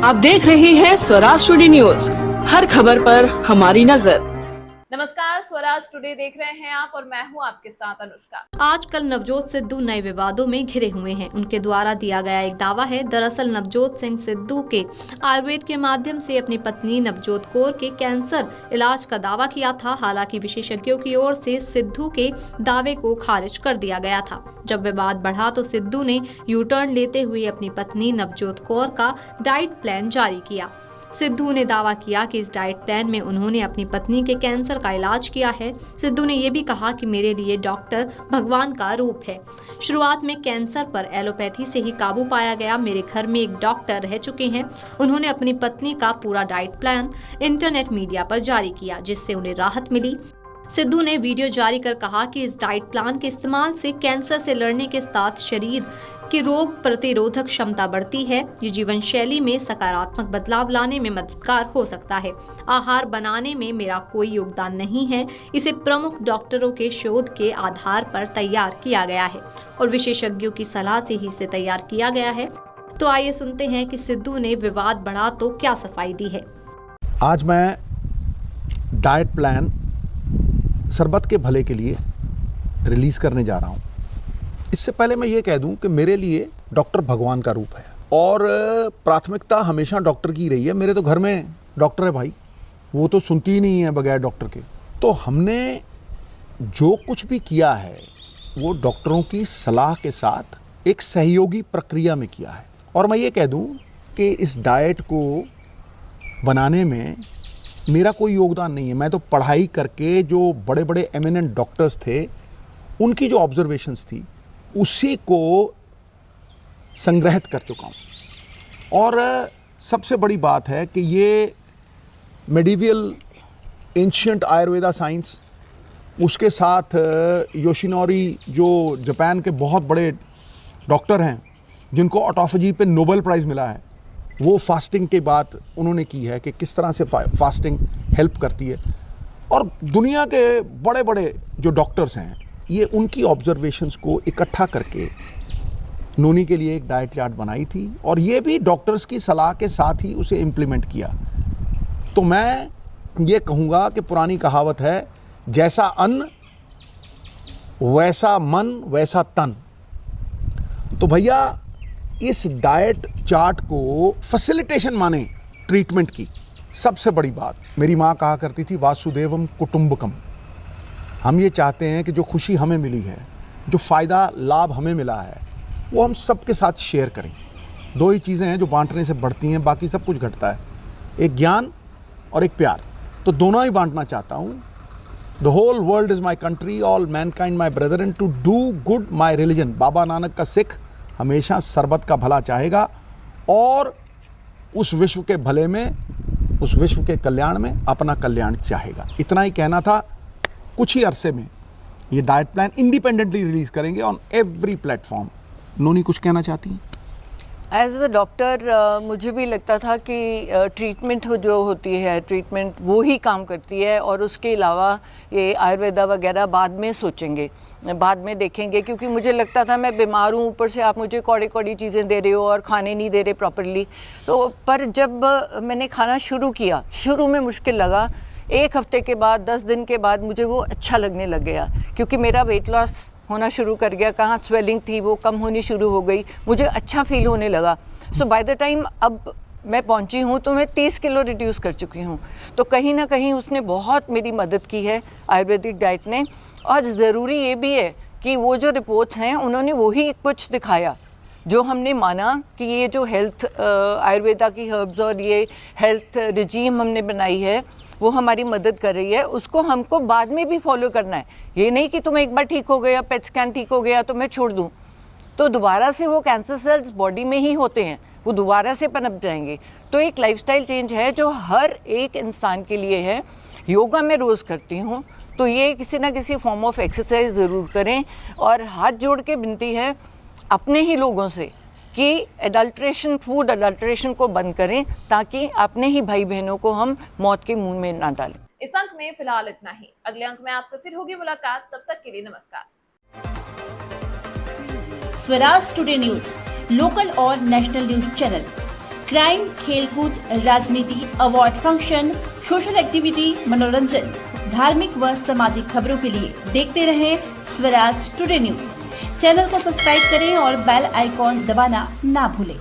आप देख रहे हैं स्वराज टुडे न्यूज, हर खबर पर हमारी नजर। नमस्कार, स्वराज टुडे देख रहे हैं आप और मैं हूं आपके साथ अनुष्का। आजकल नवजोत सिद्धू नए विवादों में घिरे हुए हैं। उनके द्वारा दिया गया एक दावा है। दरअसल नवजोत सिंह सिद्धू के आयुर्वेद के माध्यम से अपनी पत्नी नवजोत कौर के कैंसर इलाज का दावा किया था। हालांकि विशेषज्ञों की ओर से सिद्धू के दावे को खारिज कर दिया गया था। जब विवाद बढ़ा तो सिद्धू ने यू टर्न लेते हुए अपनी पत्नी नवजोत कौर का डाइट प्लान जारी किया। सिद्धू ने दावा किया कि इस डाइट प्लान में उन्होंने अपनी पत्नी के कैंसर का इलाज किया है। सिद्धू ने यह भी कहा कि मेरे लिए डॉक्टर भगवान का रूप है। शुरुआत में कैंसर पर एलोपैथी से ही काबू पाया गया। मेरे घर में एक डॉक्टर रह चुके हैं। उन्होंने अपनी पत्नी का पूरा डाइट प्लान इंटरनेट मीडिया पर जारी किया, जिससे उन्हें राहत मिली। सिद्धू ने वीडियो जारी कर कहा कि इस डाइट प्लान के इस्तेमाल से कैंसर से लड़ने के साथ शरीर की रोग प्रतिरोधक क्षमता बढ़ती है। ये जीवन शैली में सकारात्मक बदलाव लाने में मददगार हो सकता है। आहार बनाने में मेरा कोई योगदान नहीं है। इसे प्रमुख डॉक्टरों के शोध के आधार पर तैयार किया गया है और विशेषज्ञों की सलाह से ही इसे तैयार किया गया है। तो आइए सुनते हैं कि सिद्धू ने विवाद बढ़ा तो क्या सफाई दी है। आज मैं डाइट प्लान सरबत के भले के लिए रिलीज़ करने जा रहा हूँ। इससे पहले मैं ये कह दूं कि मेरे लिए डॉक्टर भगवान का रूप है और प्राथमिकता हमेशा डॉक्टर की रही है। मेरे तो घर में डॉक्टर है भाई, वो तो सुनती ही नहीं है बगैर डॉक्टर के। तो हमने जो कुछ भी किया है वो डॉक्टरों की सलाह के साथ एक सहयोगी प्रक्रिया में किया है। और मैं ये कह दूं कि इस डाइट को बनाने में मेरा कोई योगदान नहीं है। मैं तो पढ़ाई करके जो बड़े बड़े एमिनेंट डॉक्टर्स थे उनकी जो ऑब्जर्वेशंस थी उसी को संग्रहित कर चुका हूँ। और सबसे बड़ी बात है कि ये मेडिवियल एंशिएंट आयुर्वेदा साइंस, उसके साथ योशिनोरी जो जापान के बहुत बड़े डॉक्टर हैं जिनको ऑटोफेजी पे नोबेल प्राइज़ मिला है, वो फास्टिंग की बात उन्होंने की है कि किस तरह से फास्टिंग हेल्प करती है। और दुनिया के बड़े बड़े जो डॉक्टर्स हैं ये उनकी ऑब्जर्वेशंस को इकट्ठा करके नोनी के लिए एक डाइट चार्ट बनाई थी और ये भी डॉक्टर्स की सलाह के साथ ही उसे इम्प्लीमेंट किया। तो मैं ये कहूँगा कि पुरानी कहावत है, जैसा अन्न वैसा मन वैसा तन। तो भैया इस डाइट चार्ट को फैसिलिटेशन माने ट्रीटमेंट की। सबसे बड़ी बात, मेरी माँ कहा करती थी वासुदेवम कुटुंबकम। हम ये चाहते हैं कि जो खुशी हमें मिली है, जो फ़ायदा लाभ हमें मिला है, वो हम सबके साथ शेयर करें। दो ही चीज़ें हैं जो बांटने से बढ़ती हैं, बाकी सब कुछ घटता है, एक ज्ञान और एक प्यार। तो दोनों ही बांटना चाहता हूँ। The whole world is my country, all mankind my brother, and to do good my religion. Baba Nanak का सिख हमेशा सरबत का भला चाहेगा और उस विश्व के भले में, उस विश्व के कल्याण में अपना कल्याण चाहेगा। इतना ही कहना था। कुछ ही अरसे में ये डाइट प्लान इंडिपेंडेंटली रिलीज़ करेंगे ऑन एवरी प्लेटफॉर्म। नोनी कुछ कहना चाहती हैं? एज अ डॉक्टर मुझे भी लगता था कि ट्रीटमेंट जो होती है, ट्रीटमेंट वो ही काम करती है और उसके अलावा ये आयुर्वेदा वगैरह बाद में सोचेंगे, बाद में देखेंगे। क्योंकि मुझे लगता था मैं बीमार हूँ, ऊपर से आप मुझे कौड़ी कौड़ी चीज़ें दे रहे हो और खाने नहीं दे रहे प्रॉपरली। तो पर जब मैंने खाना शुरू किया, शुरू में मुश्किल लगा। एक हफ्ते के बाद, 10 दिन के बाद मुझे वो अच्छा लगने लग गया, क्योंकि मेरा वेट लॉस होना शुरू कर गया। कहाँ स्वेलिंग थी वो कम होनी शुरू हो गई, मुझे अच्छा फील होने लगा। सो बाय द टाइम अब मैं पहुंची हूँ तो मैं 30 किलो रिड्यूस कर चुकी हूँ। तो कहीं ना कहीं उसने बहुत मेरी मदद की है आयुर्वेदिक डाइट ने। और ज़रूरी ये भी है कि वो जो रिपोर्ट्स हैं उन्होंने वही कुछ दिखाया जो हमने माना कि ये जो हेल्थ आयुर्वेदा की हर्ब्स और ये हेल्थ रिजीम हमने बनाई है वो हमारी मदद कर रही है, उसको हमको बाद में भी फॉलो करना है। ये नहीं कि तुम एक बार ठीक हो गया, पेट स्कैन ठीक हो गया तो मैं छोड़ दूँ, तो दोबारा से वो कैंसर सेल्स बॉडी में ही होते हैं, वो दोबारा से पनप जाएंगे। तो एक लाइफस्टाइल चेंज है जो हर एक इंसान के लिए है। योगा मैं रोज़ करती हूँ, तो ये किसी ना किसी फॉर्म ऑफ एक्सरसाइज ज़रूर करें। और हाथ जोड़ के विनती है अपने ही लोगों से कि एडल्ट्रेशन, फूड एडल्ट्रेशन को बंद करें, ताकि अपने ही भाई बहनों को हम मौत के मुंह में ना डालें। इस अंक में फिलहाल इतना ही। अगले अंक में आपसे फिर होगी मुलाकात, तब तक के लिए नमस्कार। स्वराज टुडे न्यूज, लोकल और नेशनल न्यूज चैनल, क्राइम, खेलकूद, राजनीति, अवार्ड फंक्शन, सोशल एक्टिविटी, मनोरंजन, धार्मिक व सामाजिक खबरों के लिए देखते रहें स्वराज टुडे न्यूज। चैनल को सब्सक्राइब करें और बेल आइकॉन दबाना ना भूलें।